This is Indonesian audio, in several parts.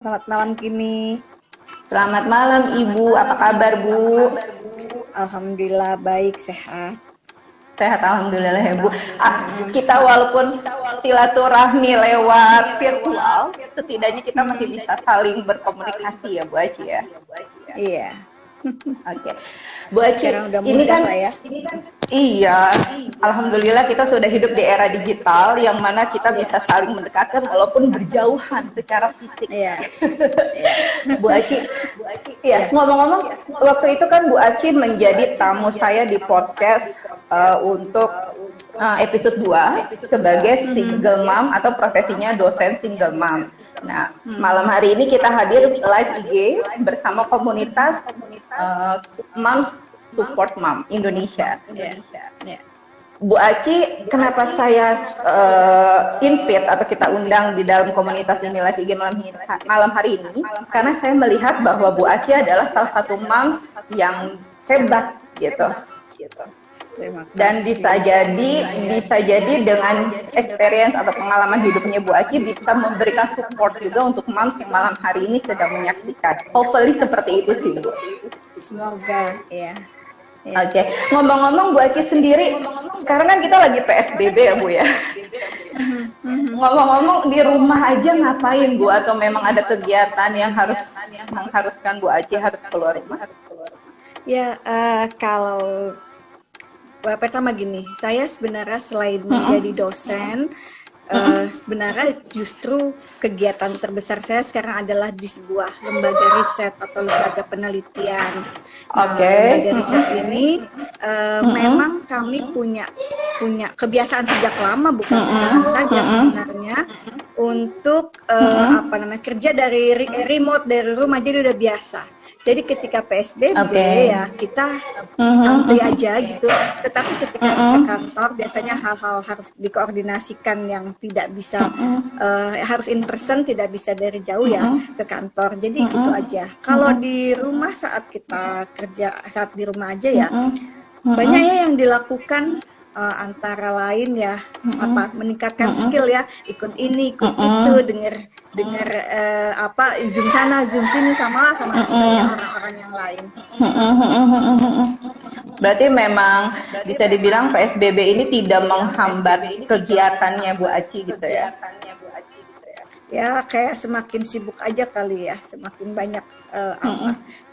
Selamat malam Kimi. Selamat malam Ibu, apa kabar Bu? Alhamdulillah baik sehat. Sehat Alhamdulillah ya Bu. Kita walaupun silaturahmi lewat virtual, setidaknya kita masih bisa saling berkomunikasi ya Bu Aci ya. Iya. Oke. Bu Aci, Sekarang udah ini mudah kan lah ya. iya, Alhamdulillah kita sudah hidup di era digital yang mana kita bisa saling mendekatkan walaupun berjauhan secara fisik. Iya. Iya. Bu Aci, ya Iya. ngomong-ngomong, waktu itu kan Bu Aci menjadi tamu saya di podcast untuk episode 2 sebagai single mom atau profesinya dosen single mom. Nah, malam hari ini kita hadir live IG bersama komunitas Moms Support Mom Indonesia. Iya. Iya. Bu Aci, kenapa saya invite atau kita undang di dalam komunitas ini live IG malam hari ini? Karena saya melihat bahwa Bu Aci adalah salah satu mom yang hebat gitu. Terima kasih. Dan bisa jadi dengan experience atau pengalaman hidupnya Bu Aci bisa memberikan support juga untuk moms yang malam hari ini sedang menyaksikan. Hopefully seperti itu sih Bu. Semoga ya. Ya. Oke, ngomong-ngomong Bu Aci sendiri, sekarang kan kita lagi PSBB ya Bu ya. Ngomong-ngomong di rumah aja ngapain Bu? Atau memang ada kegiatan yang mengharuskan Bu Aci harus keluar rumah? Ya, kalau pertama gini, saya sebenarnya selain menjadi dosen, sebenarnya justru kegiatan terbesar saya sekarang adalah di sebuah lembaga riset atau lembaga penelitian. Lembaga riset ini memang kami punya kebiasaan sejak lama, bukan sekarang saja sebenarnya, untuk kerja dari remote dari rumah, jadi udah biasa. Jadi ketika PSBB ya kita santai aja gitu. Tetapi ketika harus ke kantor, biasanya hal-hal harus dikoordinasikan yang tidak bisa harus in person, tidak bisa dari jauh ya ke kantor. Jadi gitu aja. Kalau di rumah saat kita kerja saat di rumah aja ya banyak ya yang dilakukan. Antara lain ya meningkatkan skill ya, ikut ini ikut itu, dengar Zoom sana Zoom sini sama banyak orang-orang yang lain. Berarti memang bisa dibilang PSBB ini tidak menghambat kegiatannya Bu Aci gitu ya? Ya kayak semakin sibuk aja kali ya, semakin banyak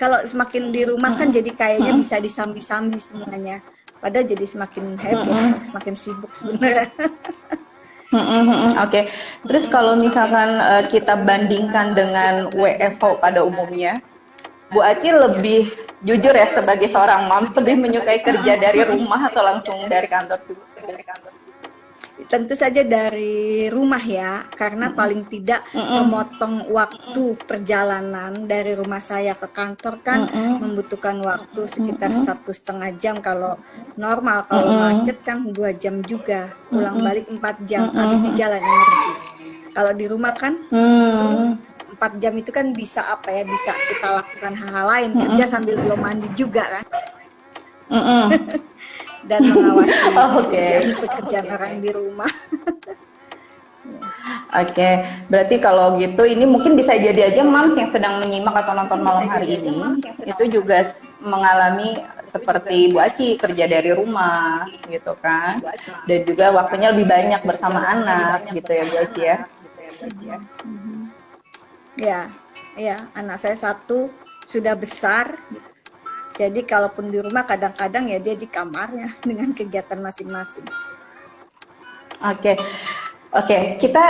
kalau semakin di rumah kan jadi kayaknya bisa disambi-sambi semuanya. Padahal jadi semakin heboh, semakin sibuk sebenarnya. Oke. Terus kalau misalkan kita bandingkan dengan WFH pada umumnya, Bu Aci lebih jujur ya sebagai seorang mom lebih menyukai kerja dari rumah atau langsung dari kantor? Tentu saja dari rumah ya, karena paling tidak memotong waktu perjalanan dari rumah saya ke kantor kan membutuhkan waktu sekitar 1,5 jam kalau normal, kalau macet kan 2 jam juga, pulang balik 4 jam habis di jalan energi. Kalau di rumah kan 4 jam itu kan bisa bisa kita lakukan hal-hal lain, kerja sambil belum mandi juga kan. Dan mengawasi pekerjaan orang di rumah. Oke, berarti kalau gitu ini mungkin bisa jadi aja moms yang sedang menyimak atau nonton malam hari ini itu juga mengalami seperti Bu Aci kerja dari rumah gitu kan, dan juga waktunya lebih banyak bersama anak gitu ya Bu Aci ya. Ya, anak saya satu sudah besar. Jadi kalaupun di rumah kadang-kadang ya dia di kamarnya dengan kegiatan masing-masing. Oke, kita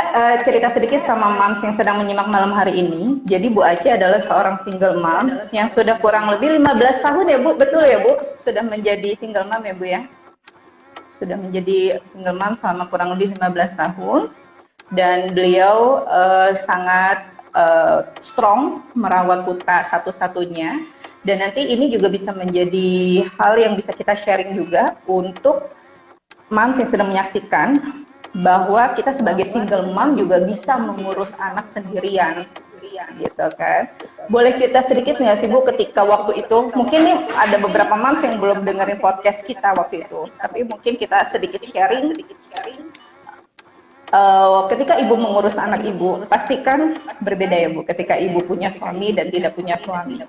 cerita sedikit sama moms yang sedang menyimak malam hari ini. Jadi Bu Aci adalah seorang single mom yang sudah kurang lebih 15 tahun ya Bu, betul ya Bu? Sudah menjadi single mom ya Bu ya? Sudah menjadi single mom selama kurang lebih 15 tahun. Dan beliau sangat strong merawat putra satu-satunya. Dan nanti ini juga bisa menjadi hal yang bisa kita sharing juga untuk moms yang sedang menyaksikan bahwa kita sebagai single mom juga bisa mengurus anak sendirian gitu kan. Boleh cerita sedikit nggak sih Bu ketika waktu itu, mungkin nih ada beberapa moms yang belum dengerin podcast kita waktu itu, tapi mungkin kita sedikit sharing ketika ibu mengurus anak ibu, pastikan berbeda ya Bu, ketika ibu punya suami dan tidak punya suami.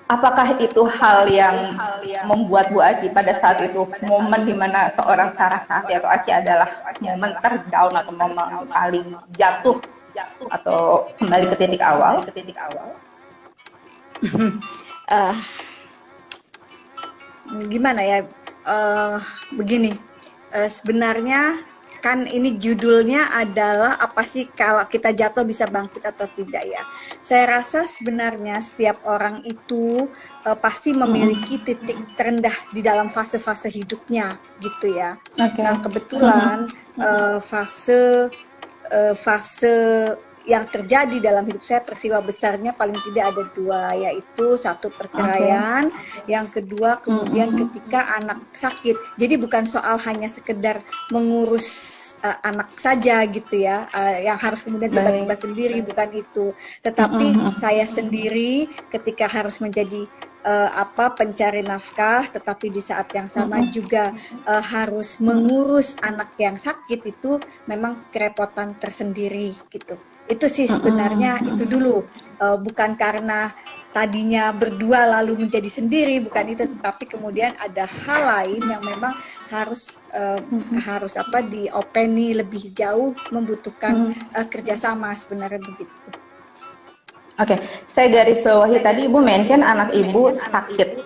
Apakah itu hal yang membuat Bu Aci pada saat itu, momen dimana seorang Sarah Santi atau Aci adalah momen terdown atau momen paling jatuh atau kembali ke titik awal? Gimana ya, begini, sebenarnya kan ini judulnya adalah apa sih kalau kita jatuh bisa bangkit atau tidak ya. Saya rasa sebenarnya setiap orang itu pasti memiliki titik terendah di dalam fase-fase hidupnya gitu ya. Nah kebetulan fase yang terjadi dalam hidup saya, peristiwa besarnya paling tidak ada dua, yaitu satu perceraian, yang kedua kemudian ketika anak sakit. Jadi bukan soal hanya sekedar mengurus anak saja gitu ya, yang harus kemudian tiba-tiba sendiri, bukan itu. Tetapi saya sendiri ketika harus menjadi pencari nafkah, tetapi di saat yang sama juga harus mengurus anak yang sakit, itu memang kerepotan tersendiri gitu. Itu sih sebenarnya itu dulu, bukan karena tadinya berdua lalu menjadi sendiri, bukan itu, tetapi kemudian ada hal lain yang memang harus diopeni lebih jauh, membutuhkan kerjasama sebenarnya begitu. Oke, saya garis bawahi tadi Ibu mention anak Ibu sakit.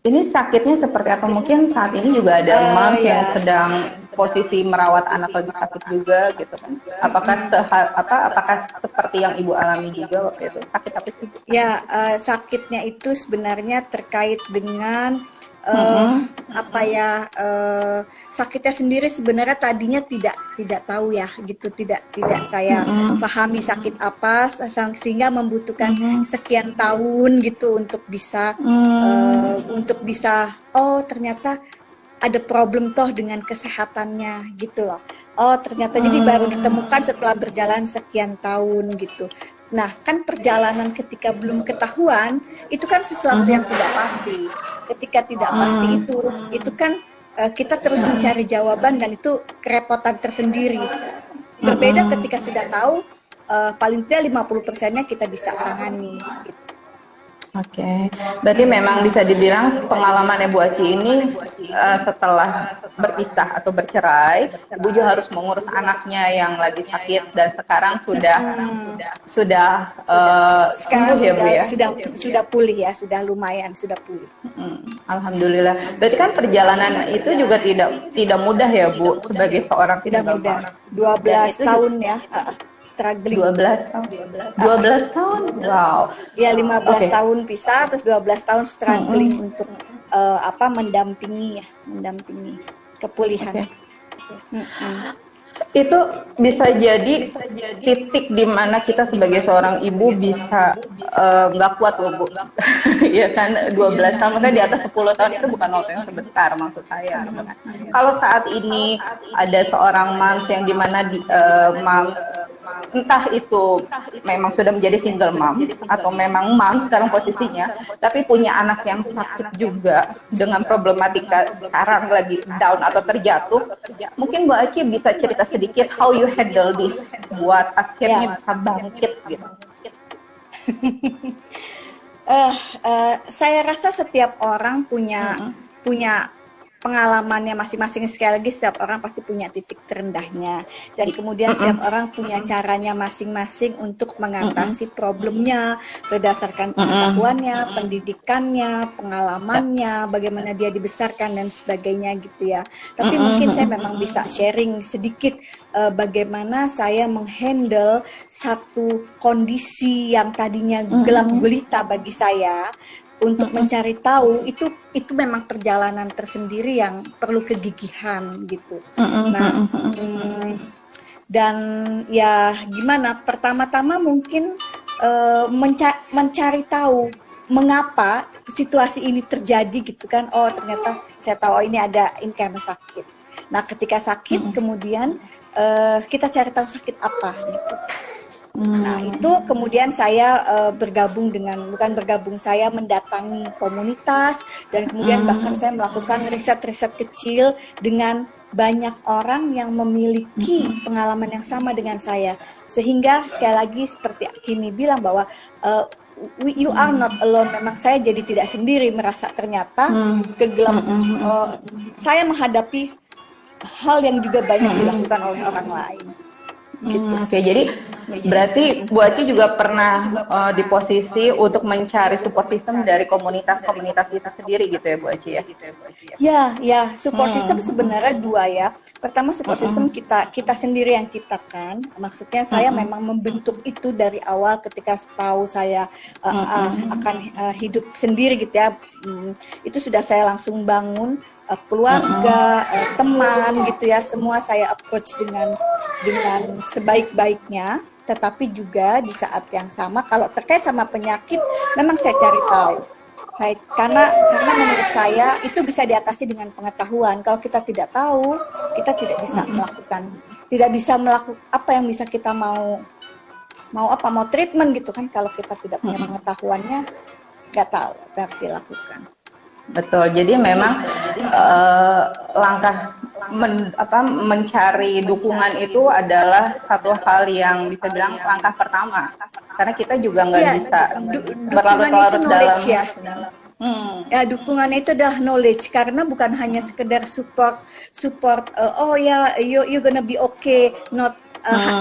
Ini sakitnya seperti apa? Mungkin saat ini juga ada moms yang sedang posisi merawat anak lagi sakit juga gitu kan. Apakah seperti yang Ibu alami juga waktu itu? Sakit apa sih? Ya, sakitnya itu sebenarnya terkait dengan sakitnya sendiri sebenarnya tadinya tidak tahu ya gitu, tidak saya pahami sakit apa sehingga membutuhkan sekian tahun gitu untuk bisa oh ternyata ada problem toh dengan kesehatannya gitu loh. Oh ternyata jadi baru ditemukan setelah berjalan sekian tahun gitu. Nah kan perjalanan ketika belum ketahuan itu kan sesuatu yang tidak pasti. Ketika tidak pasti itu kan kita terus mencari jawaban, dan itu kerepotan tersendiri. Berbeda ketika sudah tahu, paling tidak 50%-nya kita bisa tangani gitu. Oke, berarti memang bisa dibilang pengalaman Ibu Aci ini setelah berpisah atau bercerai, Ibu juga harus mengurus anaknya yang lagi sakit, dan sekarang sudah sekarang ya, Bu, ya? sudah pulih ya, sudah lumayan, sudah pulih. Alhamdulillah. Berarti kan perjalanan itu juga tidak mudah ya, Bu, sebagai seorang tidak mudah. 12 tahun ya. Struggling. 12 tahun. Wow. Ya 15 tahun pisah, terus 12 tahun struggling untuk mendampingi kepulihan. Itu bisa jadi titik di mana kita sebagai seorang ibu bisa nggak kuat loh, Bu. Ya kan, 12 tahun, maksudnya di atas 10 tahun itu bukan waktu yang sebentar maksud saya. Kalau saat ini ada seorang moms yang dimana moms entah itu memang sudah menjadi single mom atau memang mom sekarang posisinya, tapi punya anak yang sakit juga dengan problematika sekarang lagi down atau terjatuh, mungkin Bu Aci bisa cerita sedikit how you handle this buat akhirnya bisa bangkit gitu. Saya rasa setiap orang punya pengalamannya masing-masing. Sekali lagi setiap orang pasti punya titik terendahnya, dan kemudian setiap orang punya caranya masing-masing untuk mengatasi problemnya berdasarkan pengetahuannya, pendidikannya, pengalamannya, bagaimana dia dibesarkan dan sebagainya gitu ya. Tapi mungkin saya memang bisa sharing sedikit bagaimana saya menghandle satu kondisi yang tadinya gelap gulita bagi saya. Untuk mencari tahu itu memang perjalanan tersendiri yang perlu kegigihan gitu. Dan ya gimana? Pertama-tama mungkin mencari tahu mengapa situasi ini terjadi gitu kan. Oh ternyata saya tahu ini karena sakit. Nah ketika sakit kemudian kita cari tahu sakit apa gitu. Nah itu kemudian saya saya mendatangi komunitas, dan kemudian bahkan saya melakukan riset-riset kecil dengan banyak orang yang memiliki pengalaman yang sama dengan saya, sehingga sekali lagi seperti Kimi bilang bahwa you are not alone. Memang saya jadi tidak sendiri, merasa ternyata kegelap saya menghadapi hal yang juga banyak dilakukan oleh orang lain. Gitu. Oke, jadi berarti Bu Aci juga pernah di posisi untuk mencari support system dari komunitas-komunitas itu sendiri gitu ya Bu Aci ya? Ya, support system sebenarnya dua ya. Pertama support system kita sendiri yang ciptakan. Maksudnya saya memang membentuk itu dari awal ketika tahu saya akan hidup sendiri gitu ya. Itu sudah saya langsung bangun keluarga, teman gitu ya, semua saya approach dengan sebaik-baiknya. Tetapi juga di saat yang sama kalau terkait sama penyakit memang saya cari tahu. Karena menurut saya itu bisa diatasi dengan pengetahuan. Kalau kita tidak tahu, kita tidak bisa melakukan apa yang bisa kita mau treatment gitu kan. Kalau kita tidak punya pengetahuannya, nggak tahu apa yang harus dilakukan. Betul, jadi memang langkah mencari dukungan itu adalah satu hal yang bisa bilang langkah pertama, karena kita juga nggak bisa berlarut-larut dalam. Ya, dukungan itu adalah knowledge, karena bukan hanya sekedar support you're gonna be okay,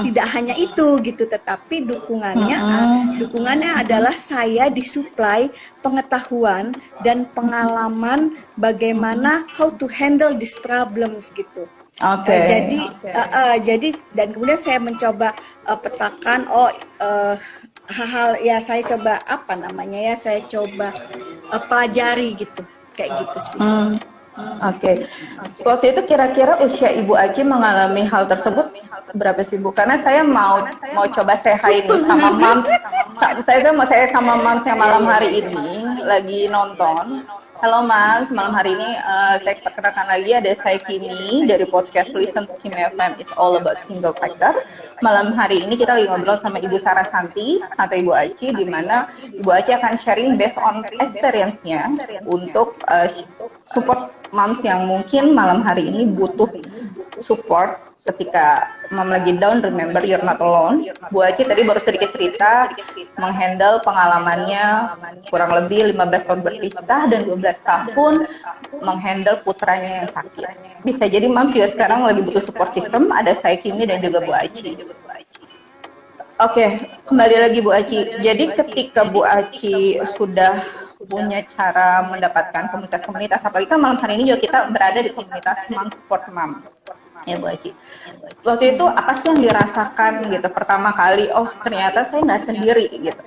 tidak hanya itu gitu, tetapi dukungannya adalah saya disuplai pengetahuan dan pengalaman bagaimana how to handle these problems gitu. Jadi dan kemudian saya mencoba petakan hal-hal ya, saya coba saya coba pelajari gitu, kayak gitu sih. Oke. Waktu itu kira-kira usia Ibu Aci mengalami hal tersebut berapa sih Bu? Karena saya mau coba say hi nih sama Mams. Saya sama Mams yang malam hari ini lagi nonton. Halo Mas, malam hari ini saya perkenalkan lagi, ada saya Kimi dari podcast Listen to Kimi FM, It's All About Single Factor. Malam hari ini kita lagi ngobrol sama Ibu Sarah Santi atau Ibu Aci, di mana Ibu Aci akan sharing based on experience-nya untuk support moms yang mungkin malam hari ini butuh support ketika mom lagi down. Remember, you're not alone. Bu Aci tadi baru sedikit cerita menghandle pengalamannya kurang lebih 15 tahun berpisah dan 12 tahun menghandle putranya yang sakit. Bisa jadi moms juga sekarang lagi butuh support system. Ada saya Kimi dan juga Bu Aci. Oke, kembali lagi Bu Aci. Jadi ketika Bu Aci sudah punya cara mendapatkan komunitas-komunitas, apalagi kan malam hari ini juga kita berada di komunitas Mom Support Mom. Ya Bu Aci, waktu itu apa sih yang dirasakan gitu pertama kali? Oh ternyata saya nggak sendiri gitu.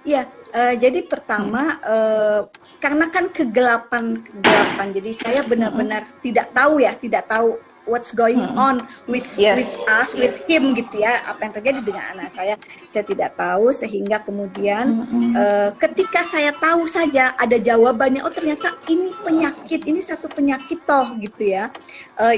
Ya, jadi pertama karena kan kegelapan, jadi saya benar-benar tidak tahu what's going on with him gitu ya, apa yang terjadi dengan anak saya tidak tahu, sehingga kemudian ketika saya tahu saja ada jawabannya, oh ternyata ini penyakit, ini satu penyakit toh gitu ya,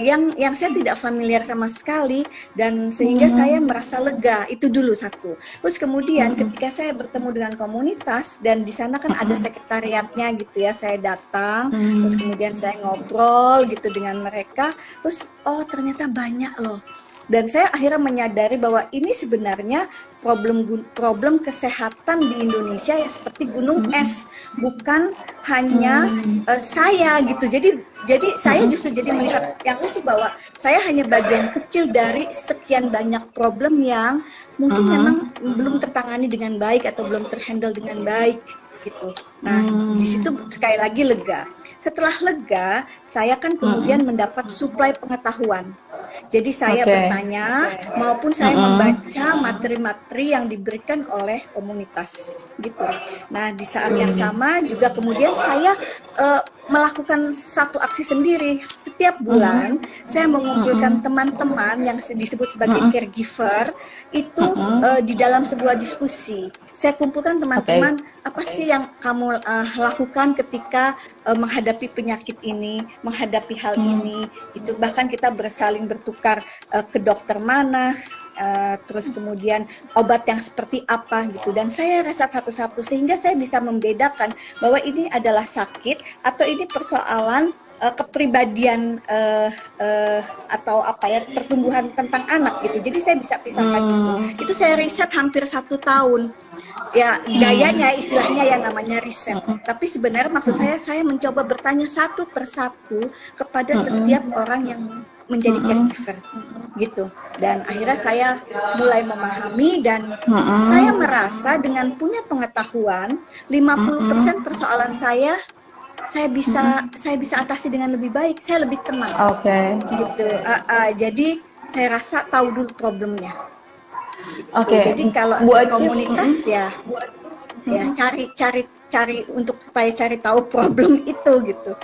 yang saya tidak familiar sama sekali, dan sehingga saya merasa lega. Itu dulu satu. Terus kemudian ketika saya bertemu dengan komunitas, dan di sana kan ada sekretariatnya gitu ya, saya datang, terus kemudian saya ngobrol gitu dengan mereka, terus oh ternyata banyak loh, dan saya akhirnya menyadari bahwa ini sebenarnya problem kesehatan di Indonesia ya seperti gunung es, bukan hanya saya gitu. Jadi saya justru jadi melihat yang itu, bahwa saya hanya bagian kecil dari sekian banyak problem yang mungkin memang belum tertangani dengan baik atau belum terhandle dengan baik gitu. Nah, di situ sekali lagi lega. Setelah lega, saya kan kemudian mendapat suplai pengetahuan. Jadi saya bertanya maupun saya membaca materi-materi yang diberikan oleh komunitas gitu. Nah, di saat yang sama juga kemudian saya melakukan satu aksi sendiri. Setiap bulan saya mengumpulkan teman-teman yang disebut sebagai caregiver itu di dalam sebuah diskusi. Saya kumpulkan teman-teman, apa sih yang kamu lakukan ketika menghadapi penyakit ini, menghadapi hal ini, itu bahkan kita saling bertukar ke dokter mana, terus kemudian obat yang seperti apa gitu, dan saya rasa satu-satu sehingga saya bisa membedakan bahwa ini adalah sakit atau ini persoalan kepribadian atau apa ya, pertumbuhan tentang anak gitu. Jadi saya bisa pisahkan gitu. Itu saya riset hampir 1 tahun. Ya gayanya istilahnya ya namanya riset. Tapi sebenarnya maksud saya mencoba bertanya satu persatu kepada setiap orang yang menjadi caregiver gitu. Dan akhirnya saya mulai memahami dan saya merasa dengan punya pengetahuan 50% persoalan saya bisa atasi dengan lebih baik, saya lebih tenang. Gitu. Jadi saya rasa tahu dulu problemnya. Gitu. Jadi kalau komunitas ya cari untuk supaya cari tahu problem itu gitu.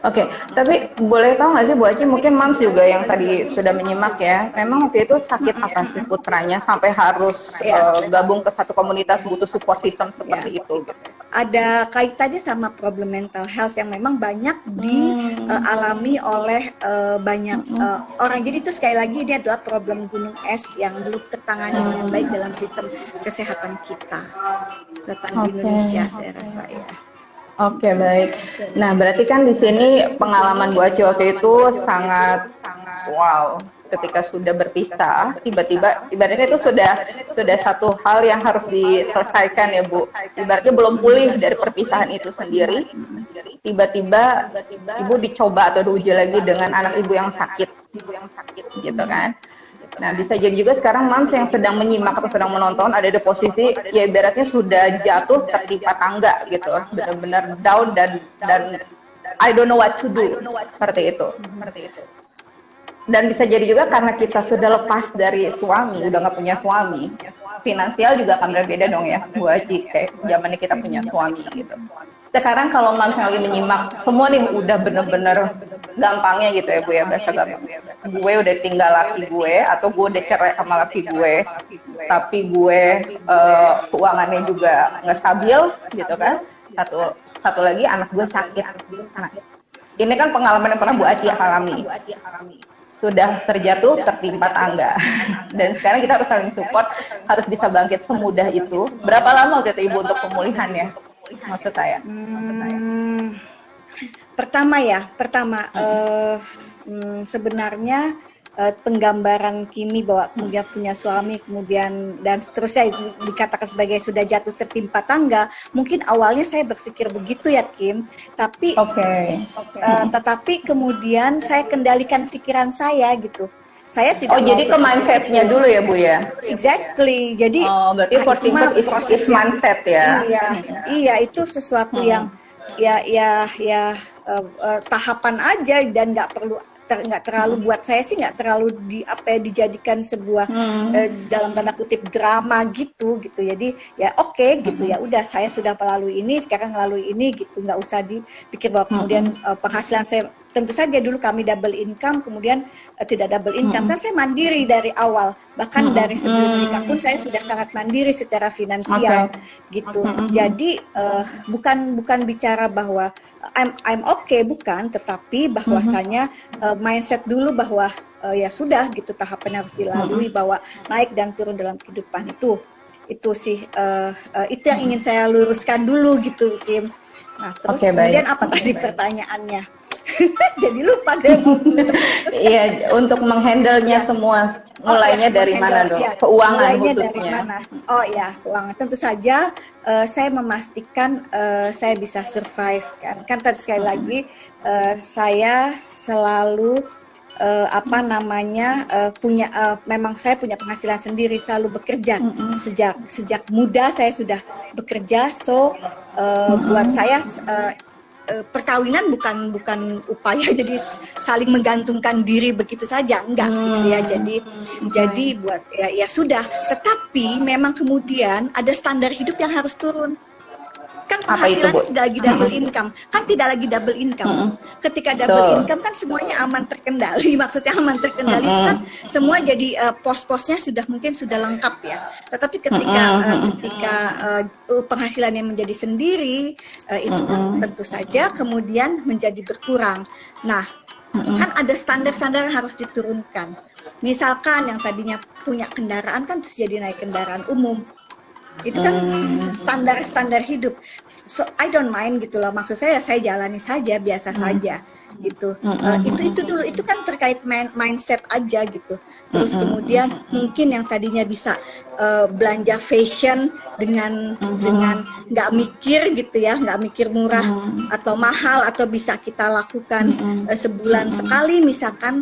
Oke, tapi boleh tahu nggak sih Bu Aci, mungkin Mams juga yang tadi sudah menyimak ya, memang waktu itu sakit apa sih putranya sampai harus gabung ke satu komunitas, butuh support system seperti itu gitu. Ada kaitannya sama problem mental health yang memang banyak dialami oleh banyak orang. Jadi itu sekali lagi ini adalah problem gunung es yang belum tertangani dengan baik dalam sistem kesehatan kita tentang di Indonesia, saya rasa ya. Oke, baik. Nah, berarti kan di sini pengalaman Bu Aci waktu itu sangat wow. Ketika sudah berpisah, tiba-tiba ibaratnya itu sudah satu hal yang harus diselesaikan ya Bu. Ibaratnya belum pulih dari perpisahan itu sendiri. Tiba-tiba Ibu dicoba atau diuji lagi dengan anak Ibu yang sakit gitu kan. Nah, bisa jadi juga sekarang Mams yang sedang menyimak atau sedang menonton ada di posisi ya ibaratnya sudah jatuh tertimpa tangga gitu, benar-benar down dan I don't know what to do, seperti itu. Dan bisa jadi juga karena kita sudah lepas dari suami, udah nggak punya suami, finansial juga akan berbeda dong ya, Bu Aci, kayak zamannya kita punya suami gitu. Sekarang kalau Mams yang lagi menyimak, semua nih udah bener-bener gampangnya gitu ya Bu ya, bahasa gampang. Gue udah tinggal laki gue, atau gue udah cerai sama laki gue, tapi gue keuangannya juga nggak stabil gitu kan. Satu lagi anak gue sakit. Nah, ini kan pengalaman yang pernah Bu Aci alami. Sudah terjatuh, tertimpa tangga. Dan sekarang kita harus saling support, harus bisa bangkit semudah itu. Berapa lama waktu itu Ibu untuk pemulihannya? Maksud saya. Pertama sebenarnya penggambaran Kimi bahwa kemudian punya suami, kemudian dan seterusnya dikatakan sebagai sudah jatuh tertimpa tangga. Mungkin awalnya saya berpikir begitu ya Kim, tapi tetapi kemudian saya kendalikan pikiran saya gitu. Saya tidak jadi ke mindsetnya dulu ya Bu ya? Exactly. Jadi berarti proses mindset ya? Iya, itu sesuatu yang tahapan aja dan nggak terlalu buat saya sih nggak terlalu dijadikan sebuah dalam tanda kutip drama gitu. Jadi ya oke, gitu ya udah saya sudah melalui ini, sekarang melalui ini gitu, nggak usah dipikir bahwa kemudian penghasilan saya. Tentu saja dulu kami double income, kemudian tidak double income. Kan saya mandiri dari awal, bahkan dari sebelum menikah pun saya sudah sangat mandiri secara finansial, gitu. Jadi bukan bicara bahwa I'm okay, bukan, tetapi bahwasanya mindset dulu bahwa ya sudah gitu tahapan harus dilalui, bahwa naik dan turun dalam kehidupan itu sih itu yang ingin saya luruskan dulu gitu, Kim. Nah terus kemudian apa tadi pertanyaannya? Jadi lupa deh. Iya, untuk menghandle-nya semua mulainya dari mana dong? Keuangan mulainya khususnya. Dari mana? Oh ya, keuangan. Tentu saja saya memastikan saya bisa survive kan. Kan tadi sekali lagi saya selalu memang saya punya penghasilan sendiri, selalu bekerja. Sejak muda saya sudah bekerja, buat saya perkawinan bukan upaya jadi saling menggantungkan diri begitu saja, enggak gitu ya. Jadi buat ya sudah, tetapi memang kemudian ada standar hidup yang harus turun. Kan penghasilan tidak lagi double income. Ketika double income kan semuanya aman terkendali. Maksudnya aman terkendali itu kan semua jadi pos-posnya mungkin sudah lengkap ya. Tetapi ketika penghasilannya menjadi sendiri, itu kan tentu saja kemudian menjadi berkurang. Nah, kan ada standar-standar yang harus diturunkan. Misalkan yang tadinya punya kendaraan kan terus jadi naik kendaraan umum. Itu kan standar hidup. So I don't mind gitu loh. Maksud saya jalani saja, biasa saja gitu. Itu dulu, itu kan terkait mindset aja gitu. Terus kemudian mungkin yang tadinya bisa belanja fashion dengan nggak mikir gitu ya, nggak mikir murah atau mahal, atau bisa kita lakukan sebulan sekali misalkan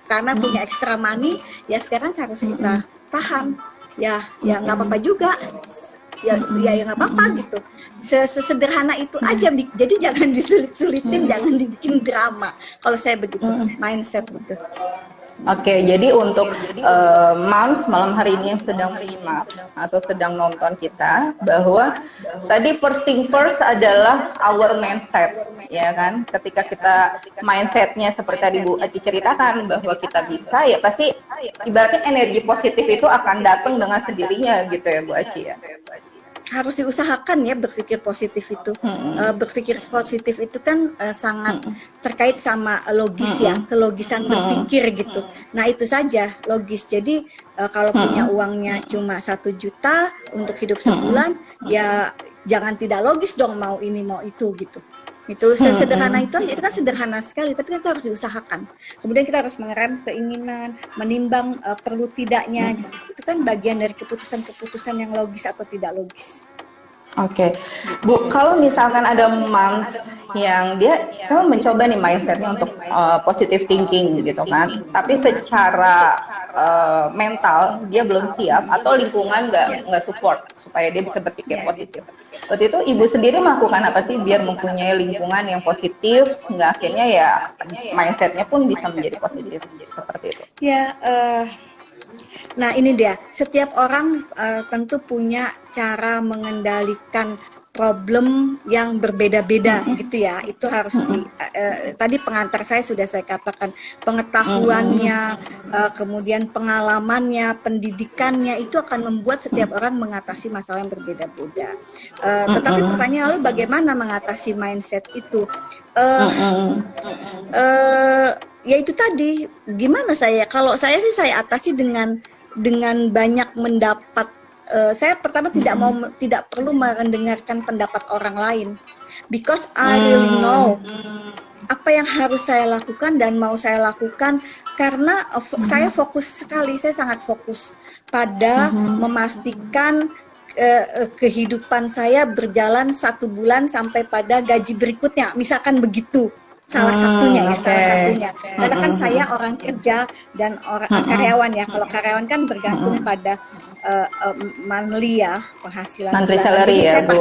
karena punya extra money, ya sekarang harus kita tahan. Ya nggak apa-apa juga, ya nggak apa-apa gitu. Sesederhana itu aja, jadi jangan disulit-sulitin, jangan dibikin drama. Kalau saya begitu mindset gitu. Oke, jadi untuk moms malam hari ini yang sedang menyimak atau sedang nonton kita, bahwa tadi first thing first adalah our mindset, ya kan? Ketika kita mindsetnya seperti tadi Bu Aci ceritakan bahwa kita bisa, ya pasti ibaratnya energi positif itu akan datang dengan sendirinya gitu ya Bu Aci ya. Harus diusahakan ya berpikir positif itu. Berpikir positif itu kan sangat terkait sama logis ya, kelogisan berpikir gitu. Nah itu saja logis. Jadi kalau punya uangnya cuma 1 juta untuk hidup sebulan, ya jangan tidak logis dong mau ini mau itu gitu. Itu sederhana itu aja, itu kan sederhana sekali, tapi kan itu harus diusahakan. Kemudian kita harus mengerem keinginan, menimbang perlu tidaknya. Itu kan bagian dari keputusan-keputusan yang logis atau tidak logis. Oke, Bu, kalau misalkan ada moms yang dia selalu mencoba nih mindsetnya untuk positive thinking gitu kan, tapi secara mental dia belum siap atau lingkungan nggak support supaya dia bisa berpikir positif. Waktu itu Ibu sendiri melakukan apa sih biar mempunyai lingkungan yang positif sehingga akhirnya ya mindsetnya pun bisa menjadi positif seperti itu? Ya. Nah ini dia, setiap orang tentu punya cara mengendalikan problem yang berbeda-beda gitu ya. Itu harus tadi pengantar saya sudah saya katakan, pengetahuannya, kemudian pengalamannya, pendidikannya itu akan membuat setiap orang mengatasi masalah yang berbeda-beda. Tetapi pertanyaan lalu bagaimana mengatasi mindset itu? Ya itu tadi, gimana kalau saya sih saya atasi dengan banyak mendapat. Saya pertama tidak perlu mendengarkan pendapat orang lain, because I really know apa yang harus saya lakukan dan mau saya lakukan, karena saya fokus sekali, saya sangat fokus pada memastikan kehidupan saya berjalan 1 bulan sampai pada gaji berikutnya, misalkan begitu. Salah satunya. Karena kan saya orang kerja dan orang karyawan ya. Kalau karyawan kan bergantung pada monthly ya, penghasilan monthly bulanan. salary. Jadi ya, saya Bu.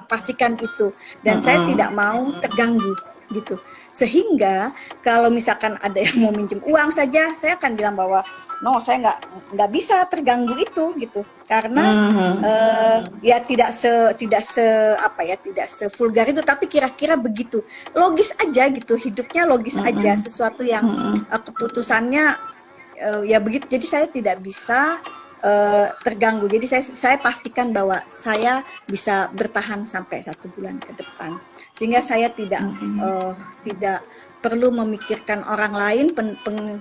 pastikan itu. Dan saya tidak mau terganggu gitu. Sehingga kalau misalkan ada yang mau minjem uang saja, saya akan bilang bahwa no, saya nggak bisa terganggu itu gitu, karena ya tidak sevulgar itu, tapi kira-kira begitu, logis aja gitu, hidupnya logis aja, sesuatu yang keputusannya ya begitu. Jadi saya tidak bisa terganggu. Jadi saya pastikan bahwa saya bisa bertahan sampai 1 bulan ke depan, sehingga saya tidak perlu memikirkan orang lain,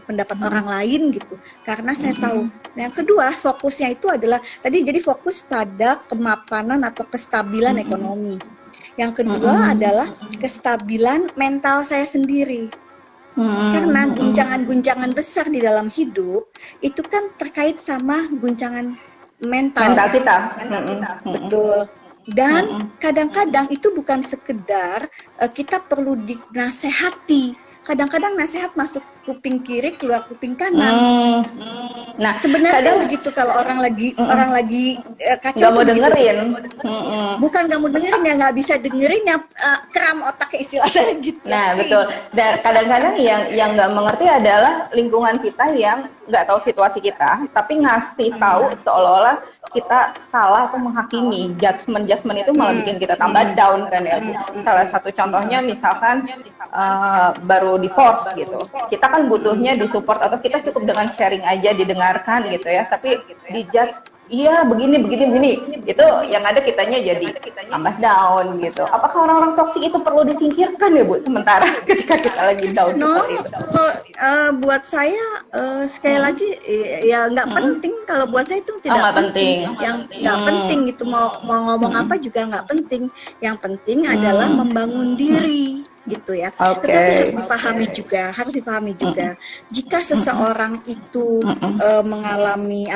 pendapat orang lain gitu, karena saya tahu. Yang kedua, fokusnya itu adalah tadi, jadi fokus pada kemapanan atau kestabilan ekonomi. Yang kedua adalah kestabilan mental saya sendiri. Karena guncangan-guncangan besar di dalam hidup itu kan terkait sama guncangan mental kita. Betul. Dan kadang-kadang itu bukan sekedar kita perlu dinasehati. Kadang-kadang nasihat masuk kuping kiri, keluar kuping kanan. Nah, sebenarnya begitu, kalau orang lagi kacau, nggak mau dengerin. Bukan nggak mau dengerin, ya nggak bisa dengerin, ya keram otaknya, istilah saya gitu. Nah betul. Dan kadang-kadang yang nggak mengerti adalah lingkungan kita yang nggak tahu situasi kita, tapi ngasih tahu seolah-olah kita salah atau menghakimi. Judgment itu malah bikin kita tambah down kan ya. Salah satu contohnya misalkan baru divorce gitu. Kita kan butuhnya disupport, atau kita cukup dengan sharing aja, didengarkan gitu ya. Tapi dijudge iya begini, itu yang ada kitanya jadi tambah down gitu. Apakah orang-orang toksik itu perlu disingkirkan ya Bu sementara ketika kita lagi down No, seperti itu? buat saya sekali lagi ya nggak penting. Kalau buat saya itu tidak nggak penting. Yang nggak penting itu mau ngomong apa juga nggak penting. Yang penting adalah membangun diri gitu ya. Oke. Tetapi harus difahami juga, jika seseorang itu mengalami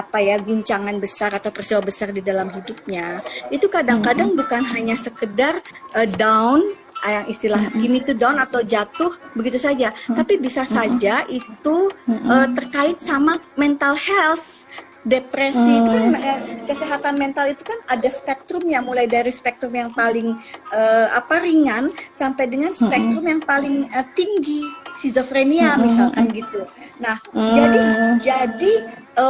guncangan besar atau peristiwa besar di dalam hidupnya, itu kadang-kadang bukan hanya sekedar down, yang istilah gini tuh down atau jatuh begitu saja, tapi bisa saja itu terkait sama mental health. Depresi itu kan kesehatan mental itu kan ada spektrumnya, mulai dari spektrum yang paling ringan sampai dengan spektrum yang paling tinggi, skizofrenia misalkan gitu. Nah, jadi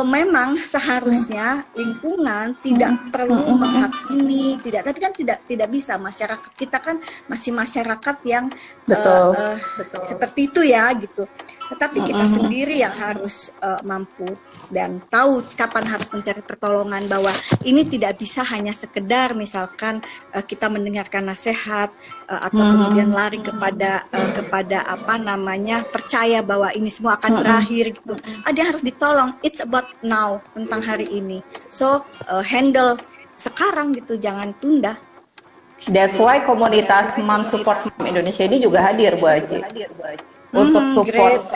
memang seharusnya lingkungan tidak perlu menghakimi, tapi kan tidak bisa. Masyarakat kita kan masih masyarakat yang Betul. seperti itu ya gitu. Tetapi kita sendiri yang harus mampu dan tahu kapan harus mencari pertolongan, bahwa ini tidak bisa hanya sekedar misalkan kita mendengarkan nasihat atau kemudian lari kepada percaya bahwa ini semua akan berakhir gitu. Ada yang harus ditolong. It's about now, tentang hari ini. So handle sekarang gitu, jangan tunda. That's why komunitas Mom Support Mom Indonesia ini juga hadir Bu Aji. Untuk support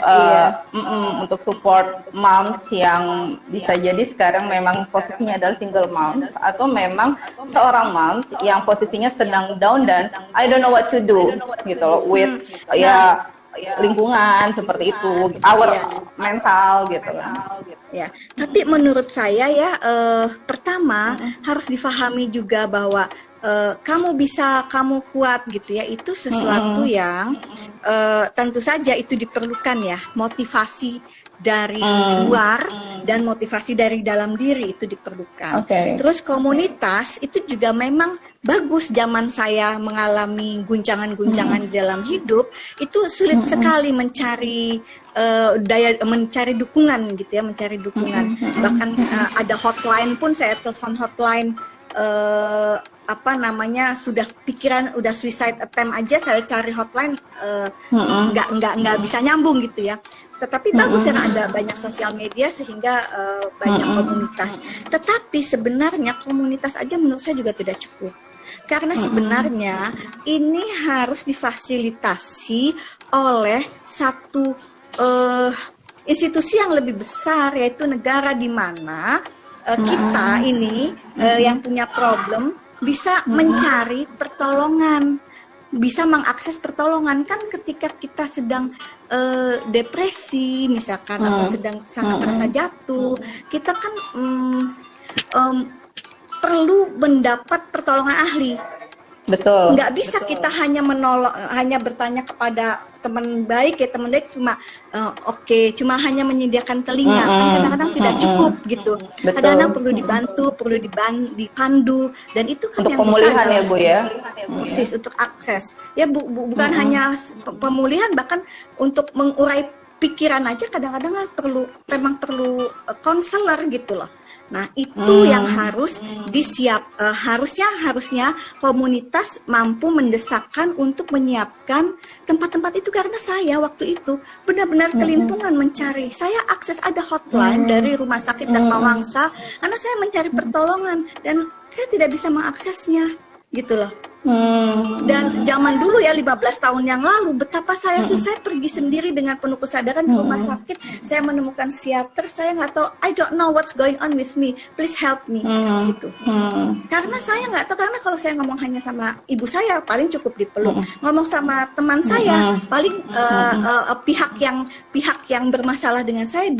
untuk support moms yang bisa jadi sekarang memang posisinya adalah single moms, atau memang seorang moms yang posisinya sedang down dan I don't know what to do gitu loh, with lingkungan seperti itu, our mental gitu kan. Ya, tapi menurut saya ya pertama harus difahami juga bahwa kamu bisa, kamu kuat gitu ya, itu sesuatu yang tentu saja itu diperlukan ya, motivasi dari luar dan motivasi dari dalam diri itu diperlukan. Terus komunitas itu juga memang bagus. Zaman saya mengalami guncangan-guncangan di dalam hidup, itu sulit sekali mencari mencari dukungan gitu ya, mencari dukungan. Bahkan ada hotline pun, saya telepon hotline sudah pikiran udah suicide attempt aja, saya cari hotline nggak bisa nyambung gitu ya. Tetapi bagus ya ada banyak sosial media sehingga banyak komunitas. Tetapi sebenarnya komunitas aja menurut saya juga tidak cukup. Karena sebenarnya ini harus difasilitasi oleh satu institusi yang lebih besar, yaitu negara, di mana kita ini yang punya problem bisa mencari pertolongan, bisa mengakses pertolongan. Kan ketika kita sedang depresi misalkan atau sedang sangat merasa jatuh, kita kan perlu mendapat pertolongan ahli. Betul. Nggak bisa kita hanya bertanya kepada teman baik ya, teman baik cuma cuma hanya menyediakan telinga, kan kadang-kadang tidak cukup gitu. Kadang-kadang perlu dibantu, perlu dipandu, dan itu kan untuk yang pemulihan bisa ya Bu ya. Persis, untuk akses ya bukan hanya pemulihan, bahkan untuk mengurai pikiran aja kadang-kadang memang perlu konselor gitu loh. Nah, itu yang harus harusnya komunitas mampu mendesakkan untuk menyiapkan tempat-tempat itu. Karena saya waktu itu benar-benar kelimpungan mencari. Saya akses ada hotline dari Rumah Sakit Dharma Wangsa karena saya mencari pertolongan dan saya tidak bisa mengaksesnya gitu loh. Dan zaman dulu ya 15 tahun yang lalu, betapa saya susah pergi sendiri dengan penuh kesadaran di rumah sakit. Saya menemukan psikiater, saya nggak tahu, I don't know what's going on with me, please help me gitu. Karena saya nggak tahu, karena kalau saya ngomong hanya sama ibu saya paling cukup dipeluk, ngomong sama teman saya paling pihak yang bermasalah dengan saya